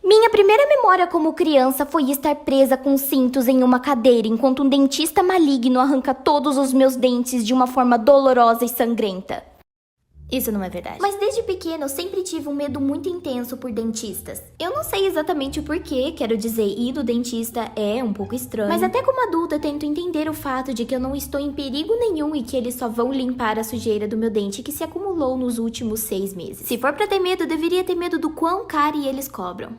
Minha primeira memória como criança foi estar presa com cintos em uma cadeira enquanto um dentista maligno arranca todos os meus dentes de uma forma dolorosa e sangrenta. Isso não é verdade. Mas desde pequena eu sempre tive um medo muito intenso por dentistas. Eu não sei exatamente o porquê, quero dizer, ir no dentista é um pouco estranho. Mas até como adulta eu tento entender o fato de que eu não estou em perigo nenhum e que eles só vão limpar a sujeira do meu dente que se acumulou nos últimos 6 meses. Se for pra ter medo, eu deveria ter medo do quão caro eles cobram.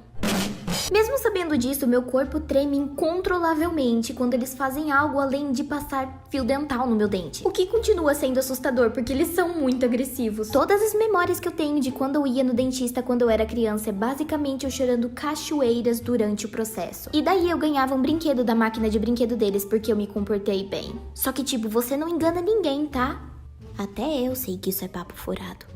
Mesmo sabendo disso, meu corpo treme incontrolavelmente quando eles fazem algo além de passar fio dental no meu dente. O que continua sendo assustador, porque eles são muito agressivos. Todas as memórias que eu tenho de quando eu ia no dentista quando eu era criança é basicamente eu chorando cachoeiras durante o processo. E daí eu ganhava um brinquedo da máquina de brinquedo deles porque eu me comportei bem. Só que tipo, você não engana ninguém, tá? Até eu sei que isso é papo furado.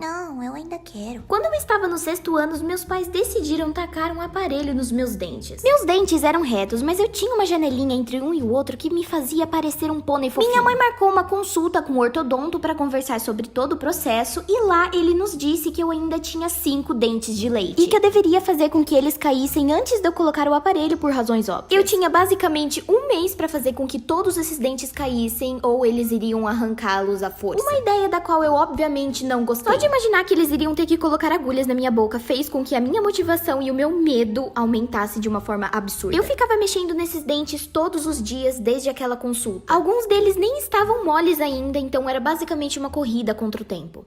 Não, eu ainda quero. Quando eu estava no 6º ano, os meus pais decidiram tacar um aparelho nos meus dentes. Meus dentes eram retos, mas eu tinha uma janelinha entre um e o outro que me fazia parecer um pônei fofinho. Minha mãe marcou uma consulta com o ortodonto para conversar sobre todo o processo e lá ele nos disse que eu ainda tinha 5 dentes de leite. E que eu deveria fazer com que eles caíssem antes de eu colocar o aparelho por razões óbvias. Eu tinha basicamente um mês para fazer com que todos esses dentes caíssem ou eles iriam arrancá-los à força. Uma ideia da qual eu obviamente não gostei. Pode imaginar que eles iriam ter que colocar agulhas na minha boca fez com que a minha motivação e o meu medo aumentasse de uma forma absurda. Eu ficava mexendo nesses dentes todos os dias desde aquela consulta. Alguns deles nem estavam moles ainda, então era basicamente uma corrida contra o tempo.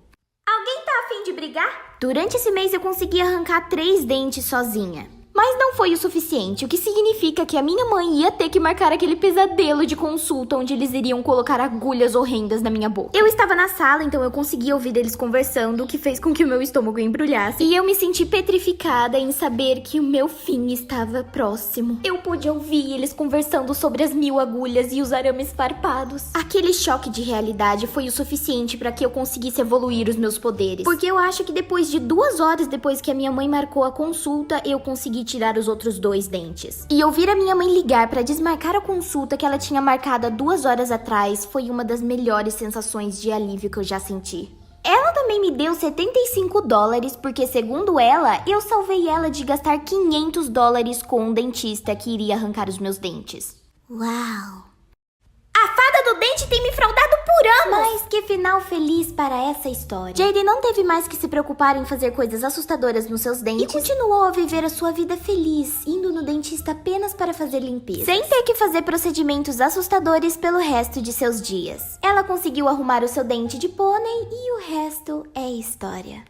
Alguém tá a fim de brigar? Durante esse mês eu consegui arrancar 3 dentes sozinha. Mas não foi o suficiente, o que significa que a minha mãe ia ter que marcar aquele pesadelo de consulta onde eles iriam colocar agulhas horrendas na minha boca. Eu estava na sala, então eu conseguia ouvir eles conversando, o que fez com que o meu estômago embrulhasse. E eu me senti petrificada em saber que o meu fim estava próximo. Eu pude ouvir eles conversando sobre as 1000 agulhas e os arames farpados. Aquele choque de realidade foi o suficiente para que eu conseguisse evoluir os meus poderes. Porque eu acho que depois de 2 horas depois que a minha mãe marcou a consulta, eu consegui tirar os outros 2 dentes. E ouvir a minha mãe ligar para desmarcar a consulta que ela tinha marcado há 2 horas atrás foi uma das melhores sensações de alívio que eu já senti. Ela também me deu $75 porque, segundo ela, eu salvei ela de gastar $500 com um dentista que iria arrancar os meus dentes. Uau! A fada do dente tem me fraudado por anos! Mas que final feliz para essa história. Jade não teve mais que se preocupar em fazer coisas assustadoras nos seus dentes e continuou a viver a sua vida feliz, indo no dentista apenas para fazer limpeza, sem ter que fazer procedimentos assustadores pelo resto de seus dias. Ela conseguiu arrumar o seu dente de pônei e o resto é história.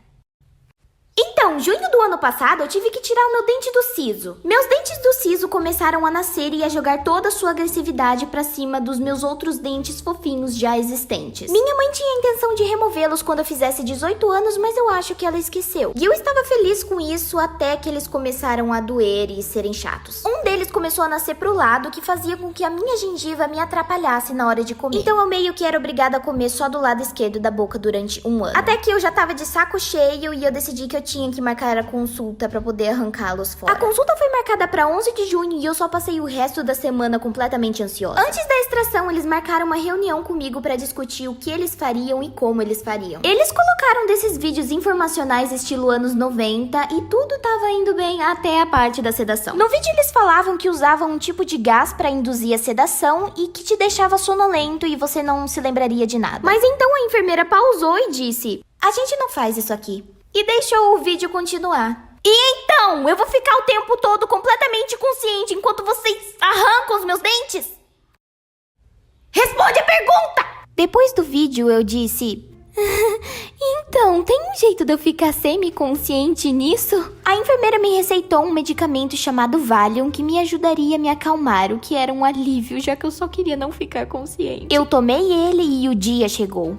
Então, junho do ano passado, eu tive que tirar o meu dente do siso. Meus dentes do siso começaram a nascer e a jogar toda a sua agressividade pra cima dos meus outros dentes fofinhos já existentes. Minha mãe tinha a intenção de removê-los quando eu fizesse 18 anos, mas eu acho que ela esqueceu. E eu estava feliz com isso até que eles começaram a doer e serem chatos. Um deles começou a nascer pro lado, que fazia com que a minha gengiva me atrapalhasse na hora de comer. Então eu meio que era obrigada a comer só do lado esquerdo da boca durante 1 ano. Até que eu já tava de saco cheio e eu decidi que eu tinha que marcar a consulta pra poder arrancá-los fora. A consulta foi marcada pra 11 de junho e eu só passei o resto da semana completamente ansiosa. Antes da extração, eles marcaram uma reunião comigo pra discutir o que eles fariam e como eles fariam. Eles colocaram desses vídeos informacionais estilo anos 90 e tudo tava indo bem até a parte da sedação. No vídeo eles falavam que usavam um tipo de gás pra induzir a sedação e que te deixava sonolento e você não se lembraria de nada. Mas então a enfermeira pausou e disse: "A gente não faz isso aqui." E deixou o vídeo continuar. E então, eu vou ficar o tempo todo completamente inconsciente enquanto vocês arrancam os meus dentes? Responde a pergunta! Depois do vídeo, eu disse: então, tem um jeito de eu ficar semi-consciente nisso? A enfermeira me receitou um medicamento chamado Valium que me ajudaria a me acalmar, o que era um alívio, já que eu só queria não ficar consciente. Eu tomei ele e o dia chegou.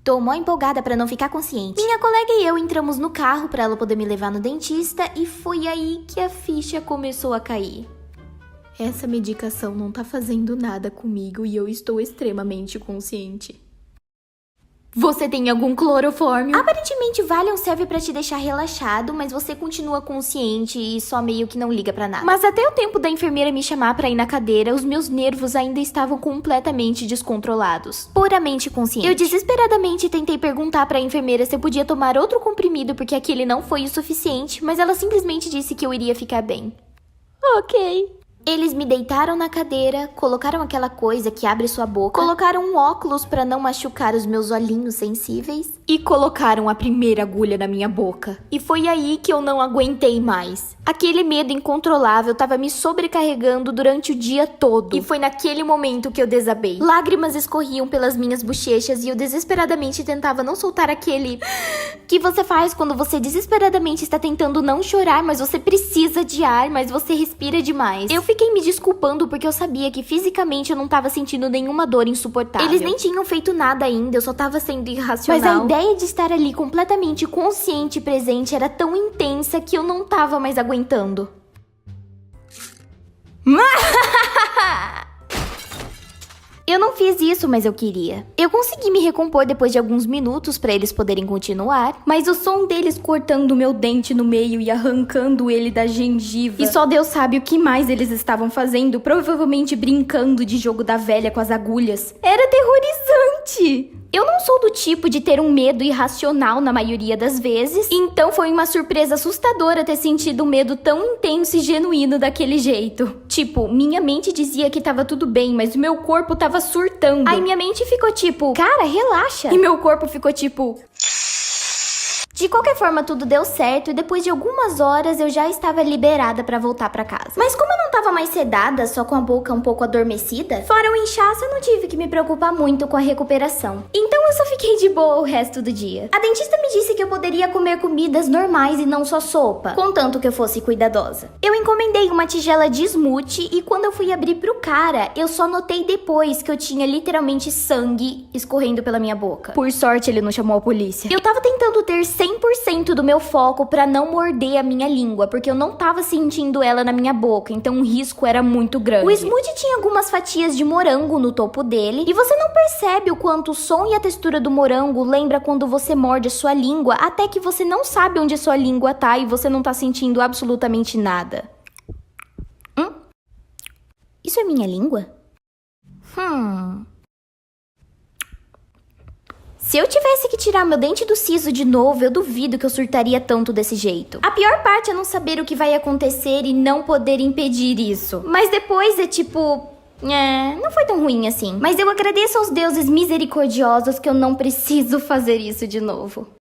Tô mó empolgada pra não ficar consciente. Minha colega e eu entramos no carro pra ela poder me levar no dentista e foi aí que a ficha começou a cair. Essa medicação não tá fazendo nada comigo e eu estou extremamente consciente. Você tem algum clorofórmio? Aparentemente, Valium serve pra te deixar relaxado, mas você continua consciente e só meio que não liga pra nada. Mas até o tempo da enfermeira me chamar pra ir na cadeira, os meus nervos ainda estavam completamente descontrolados. Puramente consciente. Eu desesperadamente tentei perguntar pra enfermeira se eu podia tomar outro comprimido porque aquele não foi o suficiente, mas ela simplesmente disse que eu iria ficar bem. Ok. Eles me deitaram na cadeira, colocaram aquela coisa que abre sua boca, colocaram um óculos pra não machucar os meus olhinhos sensíveis e colocaram a primeira agulha na minha boca. E foi aí que eu não aguentei mais. Aquele medo incontrolável tava me sobrecarregando durante o dia todo. E foi naquele momento que eu desabei. Lágrimas escorriam pelas minhas bochechas e eu desesperadamente tentava não soltar aquele que você faz quando você desesperadamente está tentando não chorar, mas você precisa de ar, mas você respira demais. Eu fiquei me desculpando porque eu sabia que fisicamente eu não tava sentindo nenhuma dor insuportável. Eles nem tinham feito nada ainda, eu só tava sendo irracional. Mas a ideia de estar ali completamente consciente e presente era tão intensa que eu não tava mais aguentando. Eu não fiz isso, mas eu queria. Eu consegui me recompor depois de alguns minutos pra eles poderem continuar, mas o som deles cortando meu dente no meio e arrancando ele da gengiva. E só Deus sabe o que mais eles estavam fazendo, provavelmente brincando de jogo da velha com as agulhas. Era aterrorizante! Eu não sou do tipo de ter um medo irracional na maioria das vezes, então foi uma surpresa assustadora ter sentido um medo tão intenso e genuíno daquele jeito. Tipo, minha mente dizia que tava tudo bem, mas o meu corpo tava surtando. Aí minha mente ficou tipo, cara, relaxa. E meu corpo ficou tipo... De qualquer forma, tudo deu certo e depois de algumas horas eu já estava liberada pra voltar pra casa. Mas como eu não tava mais sedada, só com a boca um pouco adormecida, fora o inchaço, eu não tive que me preocupar muito com a recuperação. Então eu só fiquei de boa o resto do dia. A dentista me disse que eu poderia comer comidas normais e não só sopa, contanto que eu fosse cuidadosa. Eu encomendei uma tigela de smoothie e quando eu fui abrir pro cara, eu só notei depois que eu tinha literalmente sangue escorrendo pela minha boca. Por sorte, ele não chamou a polícia. Eu tava tentando ter 100% do meu foco pra não morder a minha língua, porque eu não tava sentindo ela na minha boca, então o risco era muito grande. O smoothie tinha algumas fatias de morango no topo dele, e você não percebe o quanto o som e a textura do morango lembra quando você morde a sua língua, até que você não sabe onde a sua língua tá e você não tá sentindo absolutamente nada. Isso é minha língua? Se eu tivesse que tirar meu dente do siso de novo, eu duvido que eu surtaria tanto desse jeito. A pior parte é não saber o que vai acontecer e não poder impedir isso. Mas depois é tipo... não foi tão ruim assim. Mas eu agradeço aos deuses misericordiosos que eu não preciso fazer isso de novo.